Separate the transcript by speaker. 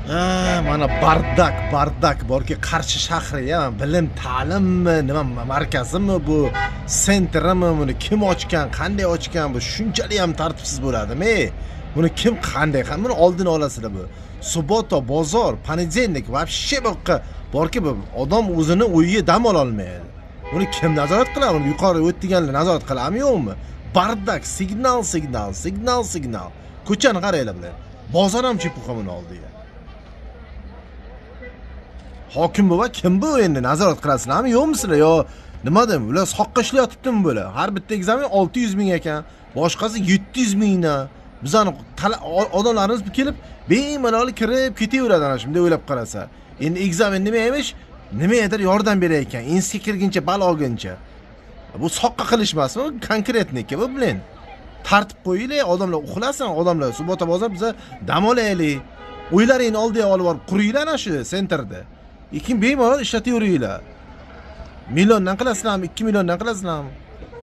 Speaker 1: Mana bardak borki Qarshi shahri ham bilim ta'limmi, nima markazimi bu, sentrimi, buni kim ochgan, qanday ochgan, bu shunchalik ham tartibsiz bo'ladimi? Buni kim qanday, buni oldini olasizlar bu. Subota, bozor, ponedelnik вообще boqqa borki bu odam o'zini uyiga dam ola olmaydi. Buni kim nazorat qiladi? Buni yuqori o'tganlar nazorat qiladimi, yo'qmi? Bardak, signal. Ko'chani qaranglar bilan. Bozor ham chepuqamini oldiga. Hokim buva kim bu endi nazorat qilasizlarmi, yo'qmisizlar yo nima deyman, ular soqqa ishlayotibdimi bular? Har bitta ekzamen 600 ming ekan, boshqasi 700 mingdan. Bizani odamlarimiz kelib bemalol kirib ketaveradi ana shunday o'ylab qarasa. Endi ekzamen nima emish? Nimadir yordam berar ekan, insiga kirguncha bal olguncha. Bu soqqa qilish emasmi? Konkretniki bu bilan. Tartib qo'yinglar, odamlar uxlasin, odamlar subota bozor biza dam olaylik. Uylaringni oldiga olib borib quringlar ana shu sentrda. Bemalol ishlataveringlar. Milliondan qilasizlarmi, 2 milliondan qilasizlarmi?